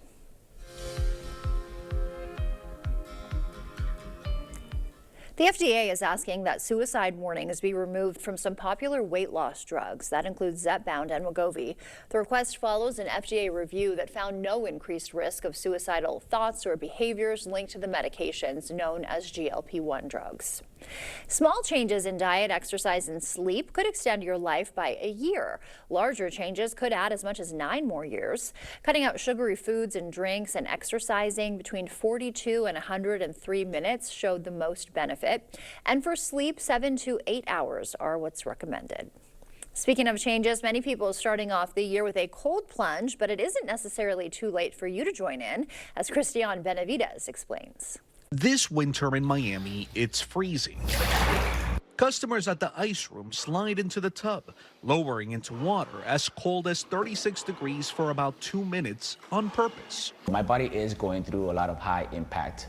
The FDA is asking that suicide warnings be removed from some popular weight loss drugs. That includes Zepbound and Wegovy. The request follows an FDA review that found no increased risk of suicidal thoughts or behaviors linked to the medications known as GLP-1 drugs. Small changes in diet, exercise, and sleep could extend your life by a year. Larger changes could add as much as 9 more years. Cutting out sugary foods and drinks and exercising between 42 and 103 minutes showed the most benefit. And for sleep, 7 to 8 hours are what's recommended. Speaking of changes, many people are starting off the year with a cold plunge, but it isn't necessarily too late for you to join in, as Christian Benavides explains. This winter in Miami, it's freezing. Customers at the ice room slide into the tub, lowering into water as cold as 36 degrees for about 2 minutes on purpose. My body is going through a lot of high impact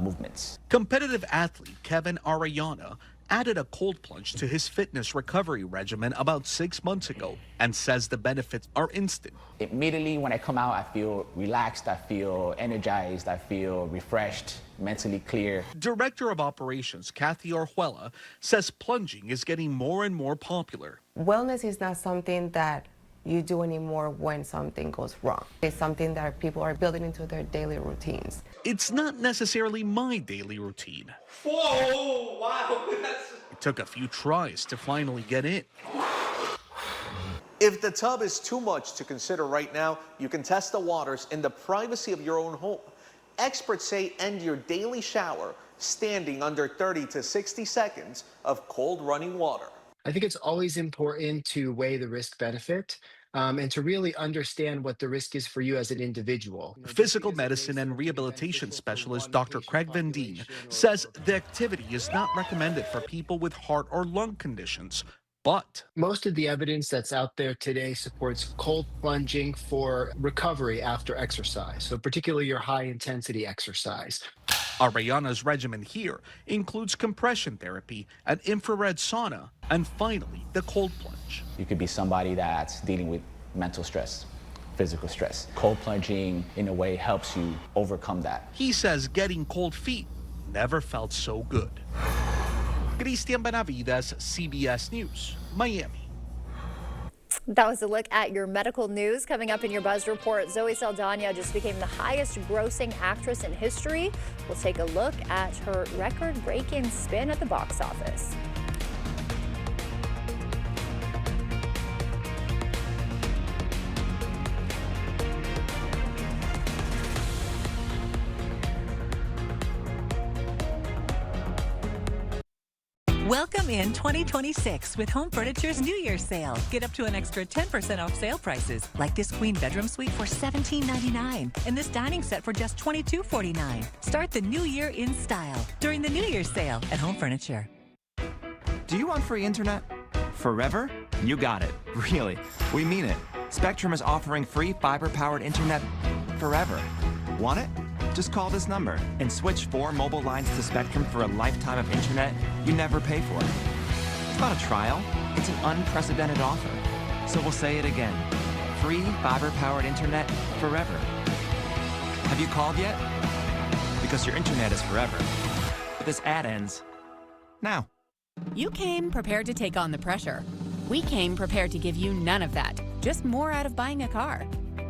movements. Competitive athlete Kevin Arayana added a cold plunge to his fitness recovery regimen about 6 months ago and says the benefits are instant. Immediately when I come out, I feel relaxed, I feel energized, I feel refreshed, mentally clear. Director of Operations Kathy Orjuela says plunging is getting more and more popular. Wellness is not something that you do anymore when something goes wrong. It's something that people are building into their daily routines. It's not necessarily my daily routine. Whoa, wow. It took a few tries to finally get in. If the tub is too much to consider right now, you can test the waters in the privacy of your own home. Experts say end your daily shower standing under 30 to 60 seconds of cold running water. I think it's always important to weigh the risk benefit and to really understand what the risk is for you as an individual. Physical medicine and rehabilitation specialist Dr. Craig Van Dien says the activity is not recommended for people with heart or lung conditions. But most of the evidence that's out there today supports cold plunging for recovery after exercise, so particularly your high intensity exercise. Ariana's regimen here includes compression therapy, an infrared sauna, and finally the cold plunge. You could be somebody that's dealing with mental stress, physical stress. Cold plunging in a way helps you overcome that. He says getting cold feet never felt so good. Christian Benavides, CBS News, Miami. That was a look at your medical news. Coming up in your Buzz Report, Zoe Saldana just became the highest grossing actress in history. We'll take a look at her record-breaking spin at the box office. Welcome in 2026 with Home Furniture's New Year's sale. Get up to an extra 10% off sale prices, like this queen bedroom suite for $17.99 and this dining set for just $22.49. Start the new year in style during the New Year's sale at Home Furniture. Do you want free internet? Forever? You got it. Really. We mean it. Spectrum is offering free fiber-powered internet forever. Want it? Just call this number and switch 4 mobile lines to Spectrum for a lifetime of internet you never pay for. It's not a trial, it's an unprecedented offer. So we'll say it again. Free fiber-powered internet forever. Have you called yet? Because your internet is forever. But this ad ends now. You came prepared to take on the pressure. We came prepared to give you none of that, just more out of buying a car.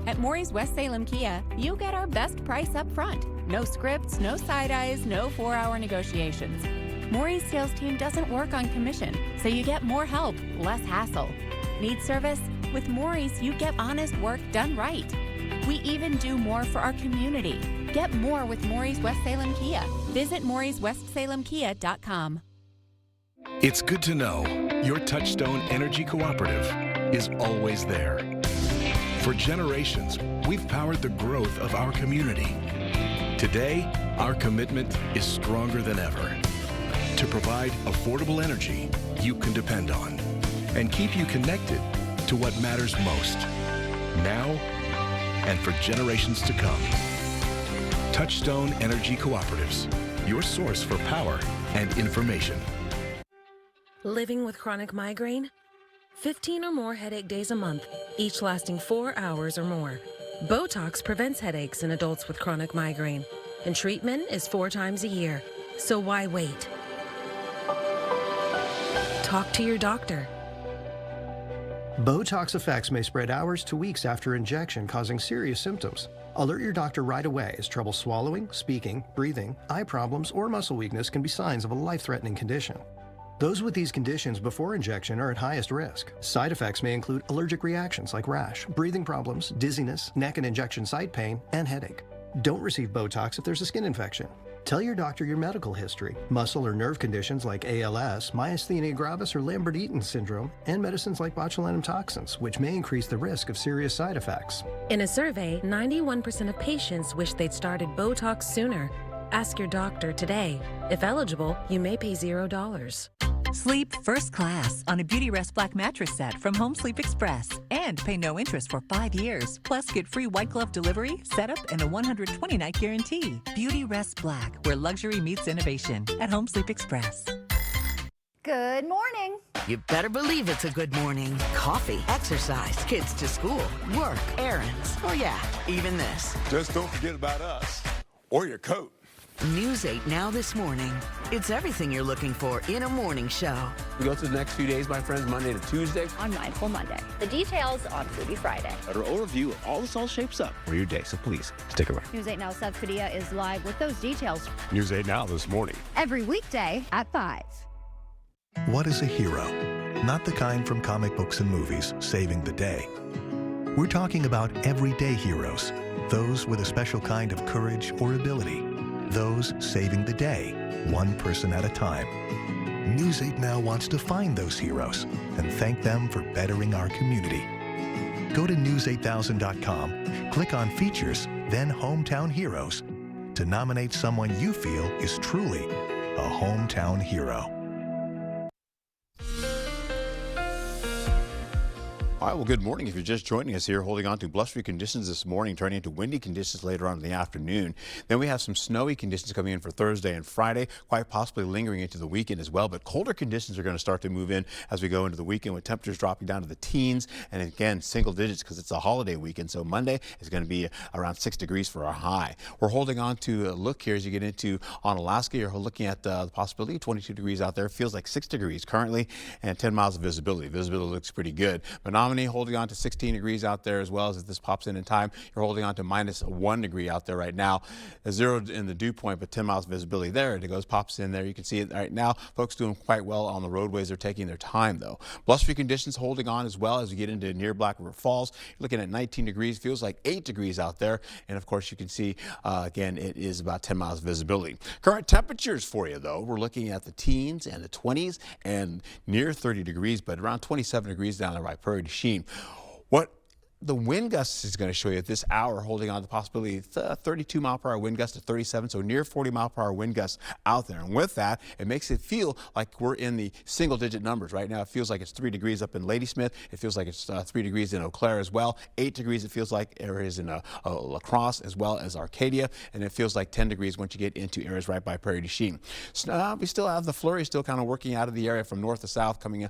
At Maury's West Salem Kia, you get our best price up front. No scripts, no side eyes, no 4-hour negotiations. Maury's sales team doesn't work on commission, so you get more help, less hassle. Need service? With Maury's, you get honest work done right. We even do more for our community. Get more with Maury's West Salem Kia. Visit Maury'sWestSalemKia.com. It's good to know your Touchstone Energy Cooperative is always there. For generations, we've powered the growth of our community. Today, our commitment is stronger than ever to provide affordable energy you can depend on and keep you connected to what matters most, now and for generations to come. Touchstone Energy Cooperatives, your source for power and information. Living with chronic migraine? 15 or more headache days a month, each lasting 4 hours or more. Botox prevents headaches in adults with chronic migraine, and treatment is 4 times a year. So why wait? Talk to your doctor. Botox effects may spread hours to weeks after injection, causing serious symptoms. Alert your doctor right away, as trouble swallowing, speaking, breathing, eye problems, or muscle weakness can be signs of a life-threatening condition. Those with these conditions before injection are at highest risk. Side effects may include allergic reactions like rash, breathing problems, dizziness, neck and injection site pain, and headache. Don't receive Botox if there's a skin infection. Tell your doctor your medical history, muscle or nerve conditions like ALS, myasthenia gravis or Lambert-Eaton syndrome, and medicines like botulinum toxins, which may increase the risk of serious side effects. In a survey, 91% of patients wish they'd started Botox sooner. Ask your doctor today. If eligible, you may pay $0. Sleep first class on a Beautyrest Black mattress set from Home Sleep Express. And pay no interest for 5 years. Plus, get free white glove delivery, setup, and a 120-night guarantee. Beautyrest Black, where luxury meets innovation at Home Sleep Express. Good morning. You better believe it's a good morning. Coffee, exercise, kids to school, work, errands. Oh yeah, even this. Just don't forget about us or your coat. News 8 Now This Morning. It's everything you're looking for in a morning show. We go through the next few days, my friends, Monday to Tuesday. On Mindful Monday. The details on Foodie Friday. An overview of all this all shapes up for your day, so please stick around. News 8 Now Seth Padilla is live with those details. News 8 Now This Morning. Every weekday at 5. What is a hero? Not the kind from comic books and movies, saving the day. We're talking about everyday heroes, those with a special kind of courage or ability, those saving the day, one person at a time. News 8 Now wants to find those heroes and thank them for bettering our community. Go to news8000.com, click on Features, then Hometown Heroes to nominate someone you feel is truly a hometown hero. All right, well, good morning. If you're just joining us here, holding on to blustery conditions this morning, turning into windy conditions later on in the afternoon. Then we have some snowy conditions coming in for Thursday and Friday, quite possibly lingering into the weekend as well. But colder conditions are going to start to move in as we go into the weekend, with temperatures dropping down to the teens and again single digits because it's a holiday weekend. So Monday is going to be around 6 degrees for our high. We're holding on to a look here as you get into on Alaska. You're looking at the possibility of 22 degrees out there. Feels like 6 degrees currently and 10 miles of visibility. Visibility looks pretty good. Menominee holding on to 16 degrees out there as well. As if this pops in time, you're holding on to -1 degree out there right now. A 0 in the dew point, but 10 miles of visibility there. It goes, pops in there. You can see it right now. Folks doing quite well on the roadways. They're taking their time though. Blustery conditions holding on as well as we get into near Black River Falls. You're looking at 19 degrees. Feels like 8 degrees out there. And of course you can see again, it is about 10 miles of visibility. Current temperatures for you though. We're looking at the teens and the 20s and near 30 degrees, but around 27 degrees down there by Prairie du Chien. What the wind gusts is going to show you at this hour, holding on to the possibility of 32 mile per hour wind gust to 37, so near 40 mile per hour wind gusts out there. And with that, it makes it feel like we're in the single digit numbers. Right now, it feels like it's 3 degrees up in Ladysmith. It feels like it's 3 degrees in Eau Claire as well. 8 degrees it feels like areas in La Crosse as well as Arcadia. And it feels like 10 degrees once you get into areas right by Prairie du Chien. We still have the flurry still kind of working out of the area from north to south, coming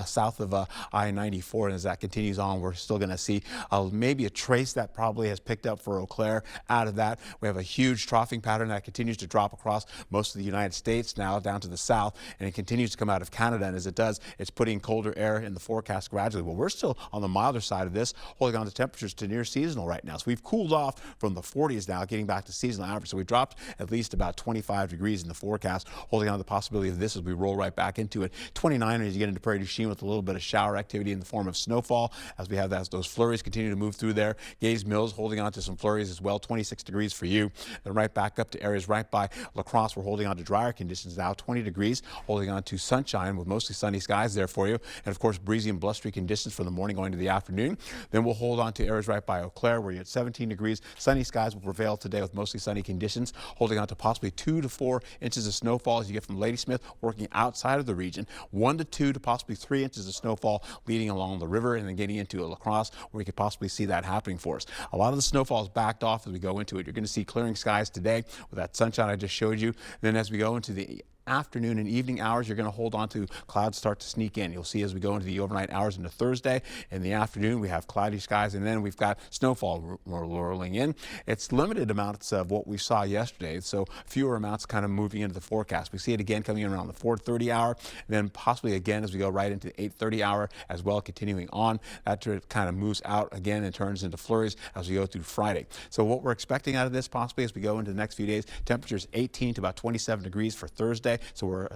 south of I-94. And as that continues on, we're still going to see maybe a trace that probably has picked up for Eau Claire. Out of that, we have a huge troughing pattern that continues to drop across most of the United States now down to the south, and it continues to come out of Canada. And as it does, it's putting colder air in the forecast gradually. Well, we're still on the milder side of this, holding on to temperatures to near seasonal right now. So we've cooled off from the 40s now, getting back to seasonal average. So we dropped at least about 25 degrees in the forecast, holding on to the possibility of this as we roll right back into it. 29 as you get into Prairie du Chien with a little bit of shower activity in the form of snowfall as we have those flurries continue to move through there. Gaze Mills holding on to some flurries as well, 26 degrees for you. Then right back up to areas right by La Crosse, we're holding on to drier conditions now, 20 degrees, holding on to sunshine with mostly sunny skies there for you. And of course, breezy and blustery conditions for the morning going to the afternoon. Then we'll hold on to areas right by Eau Claire where you're at 17 degrees. Sunny skies will prevail today with mostly sunny conditions, holding on to possibly 2 to 4 inches of snowfall as you get from Ladysmith working outside of the region, 1 to 2 to possibly 3 inches of snowfall leading along the river and then getting into La Crosse where we could possibly see that happening for us. A lot of the snowfall is backed off as we go into it. You're going to see clearing skies today with that sunshine I just showed you. Then as we go into the afternoon and evening hours, you're going to hold on to clouds start to sneak in. You'll see as we go into the overnight hours into Thursday. In the afternoon, we have cloudy skies, and then we've got snowfall rolling in. It's limited amounts of what we saw yesterday, so fewer amounts kind of moving into the forecast. We see it again coming in around the 4:30 hour, and then possibly again as we go right into the 8:30 hour as well, continuing on. That kind of moves out again and turns into flurries as we go through Friday. So what we're expecting out of this possibly as we go into the next few days, temperatures 18 to about 27 degrees for Thursday. So we're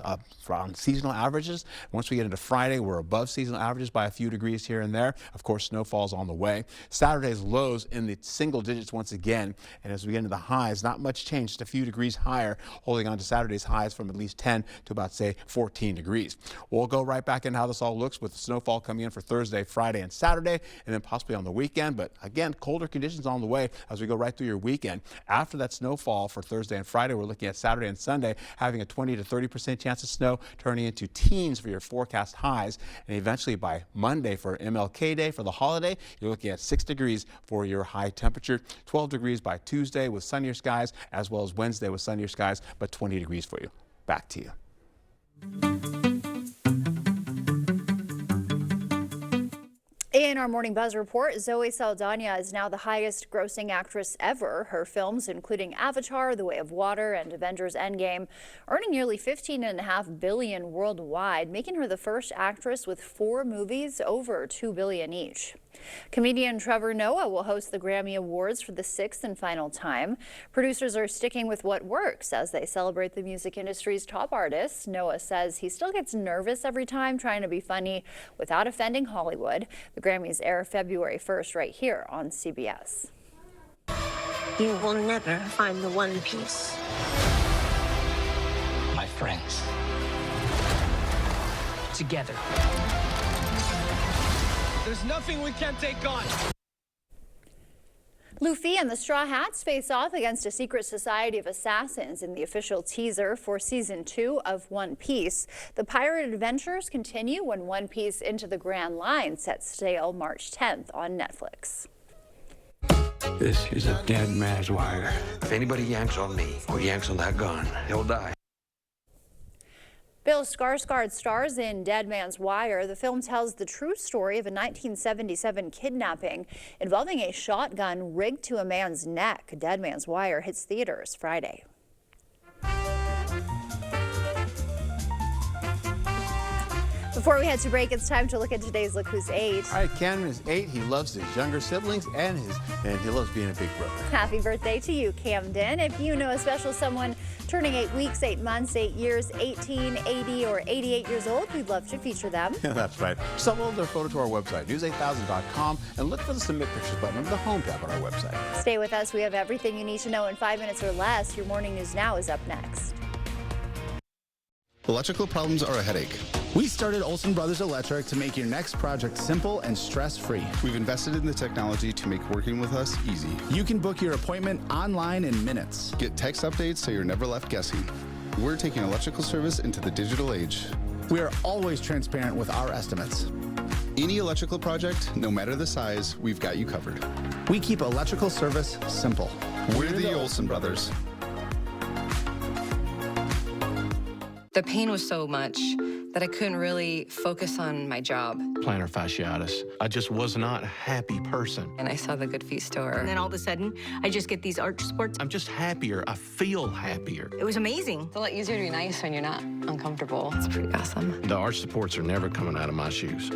on seasonal averages. Once we get into Friday, we're above seasonal averages by a few degrees here and there. Of course, snowfall's on the way. Saturday's lows in the single digits once again. And as we get into the highs, not much change, just a few degrees higher, holding on to Saturday's highs from at least 10 to about, say, 14 degrees. We'll go right back into how this all looks with the snowfall coming in for Thursday, Friday, and Saturday, and then possibly on the weekend. But again, colder conditions on the way as we go right through your weekend. After that snowfall for Thursday and Friday, we're looking at Saturday and Sunday having a 20 to 30% chance of snow, turning into teens for your forecast highs. And eventually by Monday for MLK Day, for the holiday, you're looking at 6 degrees for your high temperature, 12 degrees by Tuesday with sunnier skies, as well as Wednesday with sunnier skies, but 20 degrees for you. Back to you. In our Morning Buzz report, Zoe Saldana is now the highest grossing actress ever. Her films, including Avatar, The Way of Water, and Avengers Endgame, earning nearly $15.5 billion worldwide, making her the first actress with 4 movies over $2 billion each. Comedian Trevor Noah will host the Grammy Awards for the 6th and final time. Producers are sticking with what works as they celebrate the music industry's top artists. Noah says he still gets nervous every time trying to be funny without offending Hollywood. The Grammys air February 1st right here on CBS. You will never find the one piece. My friends. Together. There's nothing we can't take on. Luffy and the Straw Hats face off against a secret society of assassins in the official teaser for Season 2 of One Piece. The pirate adventures continue when One Piece Into the Grand Line sets sail March 10th on Netflix. This is a dead man's wire. If anybody yanks on me or yanks on that gun, he'll die. Bill Skarsgård stars in Dead Man's Wire. The film tells the true story of a 1977 kidnapping involving a shotgun rigged to a man's neck. Dead Man's Wire hits theaters Friday. Before we head to break, it's time to look at today's Look Who's 8. All right, Cameron is 8. He loves his younger siblings and he loves being a big brother. Happy birthday to you, Camden. If you know a special someone turning 8 weeks, 8 months, 8 years, 18, 80, or 88 years old, we'd love to feature them. Yeah, that's right. Just upload their photo to our website, news8000.com, and look for the Submit Pictures button under the Home tab on our website. Stay with us. We have everything you need to know in 5 minutes or less. Your Morning News Now is up next. Electrical problems are a headache. We started Olsen Brothers Electric to make your next project simple and stress-free. We've invested in the technology to make working with us easy. You can book your appointment online in minutes. Get text updates so you're never left guessing. We're taking electrical service into the digital age. We are always transparent with our estimates. Any electrical project, no matter the size, we've got you covered. We keep electrical service simple. We're the Olsen Brothers. The pain was so much that I couldn't really focus on my job. Plantar fasciitis. I just was not a happy person. And I saw the Good Feet store. And then all of a sudden, I just get these arch supports. I'm just happier. I feel happier. It was amazing. It's a lot easier to be nice when you're not uncomfortable. It's pretty awesome. The arch supports are never coming out of my shoes.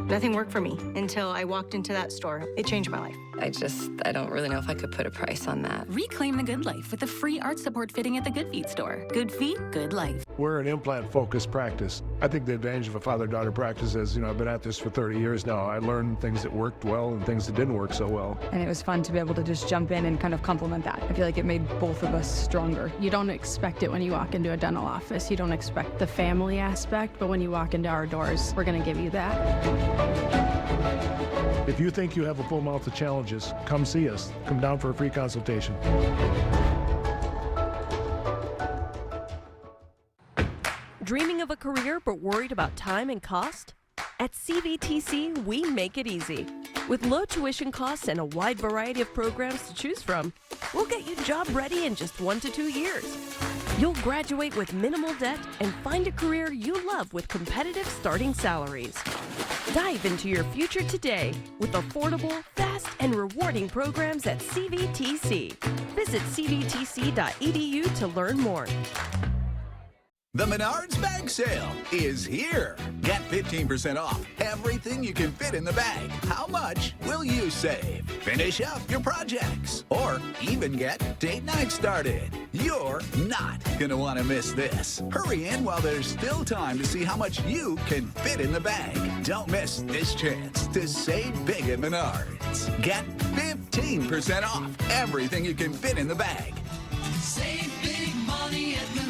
Nothing worked for me until I walked into that store. It changed my life. I don't really know if I could put a price on that. Reclaim the good life with a free arch support fitting at the Good Feet store. Good feet, good life. We're an implant-focused practice. I think the advantage of a father-daughter practice is, I've been at this for 30 years now. I learned things that worked well and things that didn't work so well. And it was fun to be able to just jump in and kind of complement that. I feel like it made both of us stronger. You don't expect it when you walk into a dental office. You don't expect the family aspect, but when you walk into our doors, we're going to give you that. If you think you have a full mouth of challenges, come see us. Come down for a free consultation. Dreaming of a career but worried about time and cost? At CVTC, we make it easy. With low tuition costs and a wide variety of programs to choose from, we'll get you job ready in just 1 to 2 years. You'll graduate with minimal debt and find a career you love with competitive starting salaries. Dive into your future today with affordable, fast, and rewarding programs at CVTC. Visit cvtc.edu to learn more. The Menards Bag Sale is here. Get 15% off everything you can fit in the bag. How much will you save? Finish up your projects or even get date night started. You're not gonna want to miss this. Hurry in while there's still time to see how much you can fit in the bag. Don't miss this chance to save big at Menards. Get 15% off everything you can fit in the bag. Save big money at Menards.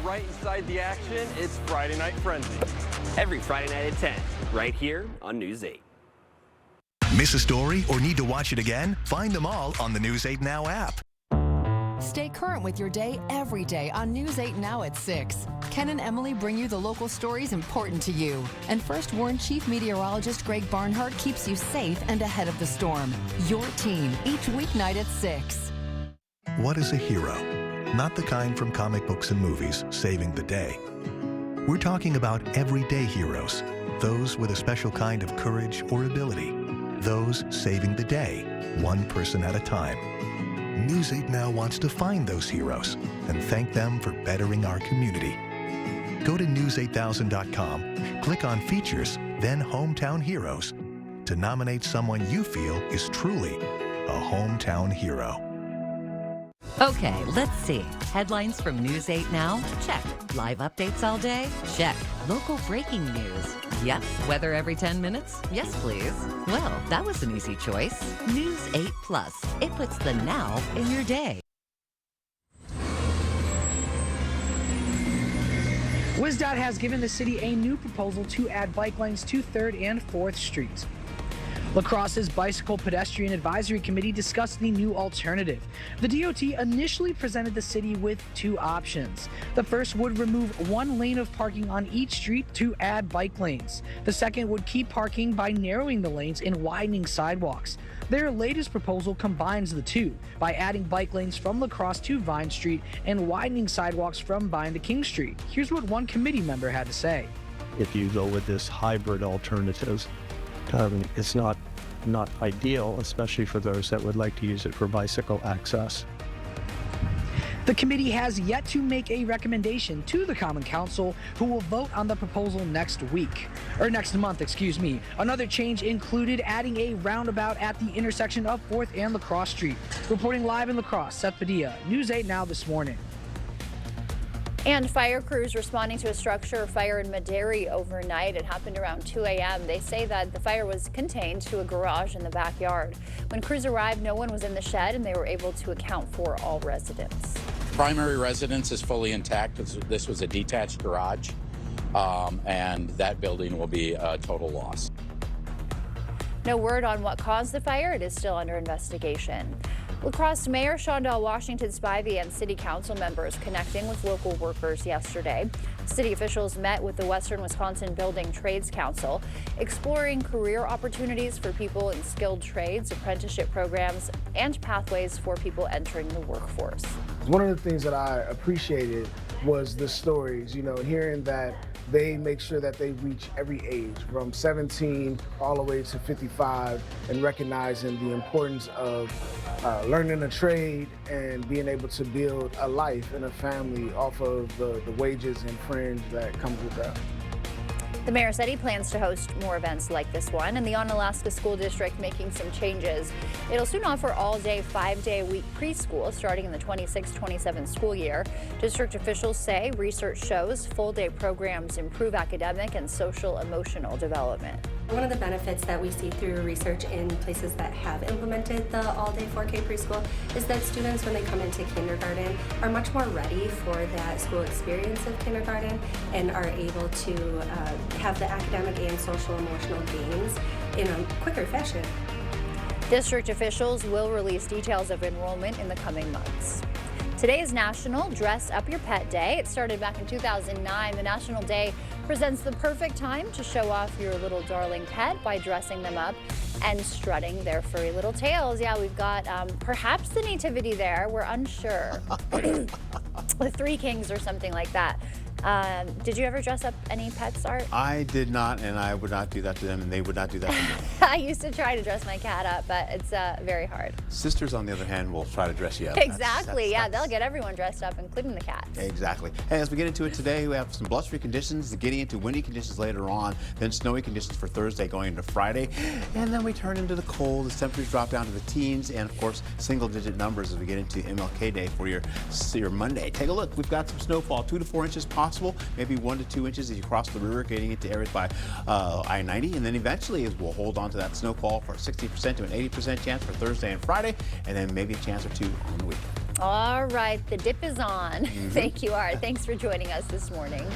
Right inside the action, it's Friday Night Frenzy. Every Friday night at 10, right here on News 8. Miss a story or need to watch it again? Find them all on the News 8 Now app. Stay current with your day every day on News 8 Now at 6. Ken and Emily bring you the local stories important to you. And First Warn Chief Meteorologist Greg Barnhart keeps you safe and ahead of the storm. Your team, each weeknight at 6. What is a hero? Not the kind from comic books and movies, saving the day. We're talking about everyday heroes, those with a special kind of courage or ability, those saving the day, one person at a time. News 8 Now wants to find those heroes and thank them for bettering our community. Go to news8000.com, click on Features, then Hometown Heroes to nominate someone you feel is truly a hometown hero. Okay, let's see. Headlines from News 8 Now? Check. Live updates all day? Check. Local breaking news? Yep. Weather every 10 minutes? Yes, please. Well, that was an easy choice. News 8 Plus. It puts the now in your day. WSDOT has given the city a new proposal to add bike lanes to 3rd and 4th Streets. La Crosse's Bicycle Pedestrian Advisory Committee discussed the new alternative. The DOT initially presented the city with two options. The first would remove one lane of parking on each street to add bike lanes. The second would keep parking by narrowing the lanes and widening sidewalks. Their latest proposal combines the two by adding bike lanes from La Crosse to Vine Street and widening sidewalks from Vine to King Street. Here's what one committee member had to say. If you go with this hybrid alternative, it's not ideal, especially for those that would like to use it for bicycle access. The committee has yet to make a recommendation to the Common Council, who will vote on the proposal next month. Another change included adding a roundabout at the intersection of 4th and La Crosse Street. Reporting live in La Crosse, Seth Padilla, News 8 Now this morning. And fire crews responding to a structure fire in Madera overnight. It happened around 2 a.m. They say that the fire was contained to a garage in the backyard. When crews arrived, no one was in the shed, and they were able to account for all residents. Primary residence is fully intact. This was a detached garage, and that building will be a total loss. No word on what caused the fire. It is still under investigation. La Crosse Mayor Shondell Washington Spivey and city council members connecting with local workers yesterday. City officials met with the Western Wisconsin Building Trades Council, exploring career opportunities for people in skilled trades, apprenticeship programs, and pathways for people entering the workforce. One of the things that I appreciated was the stories, hearing that they make sure that they reach every age, from 17 all the way to 55, and recognizing the importance of learning a trade and being able to build a life and a family off of the wages and fringe that comes with that. The mayor said he plans to host more events like this one, and the Onalaska School District making some changes. It'll soon offer all-day, 5-day-a-week preschool starting in the 26-27 school year. District officials say research shows full-day programs improve academic and social-emotional development. One of the benefits that we see through research in places that have implemented the all-day 4K preschool is that students, when they come into kindergarten, are much more ready for that school experience of kindergarten and are able to have the academic and social-emotional gains in a quicker fashion. District officials will release details of enrollment in the coming months. Today is National Dress Up Your Pet Day. It started back in 2009. The National Day presents the perfect time to show off your little darling pet by dressing them up and strutting their furry little tails. Yeah, we've got perhaps the nativity there. We're unsure. The Three Kings or something like that. Did you ever dress up any pets, Art? I did not, and I would not do that to them, and they would not do that to me. I used to try to dress my cat up, but it's very hard. Sisters, on the other hand, will try to dress you up. Exactly, they'll get everyone dressed up, including the cats. Exactly. Hey, as we get into it today, we have some blustery conditions, getting into windy conditions later on, then snowy conditions for Thursday going into Friday, and then we turn into the cold. The temperatures drop down to the teens, and of course, single-digit numbers as we get into MLK Day for your Monday. Take a look. We've got some snowfall, 2 to 4 inches possible, maybe 1 to 2 inches as you cross the river, getting into areas by I-90, and then eventually we'll hold on to that snowfall for a 60% to an 80% chance for Thursday and Friday, and then maybe a chance or two on the weekend. All right, the dip is on. Thank you, Art. Thanks for joining us this morning.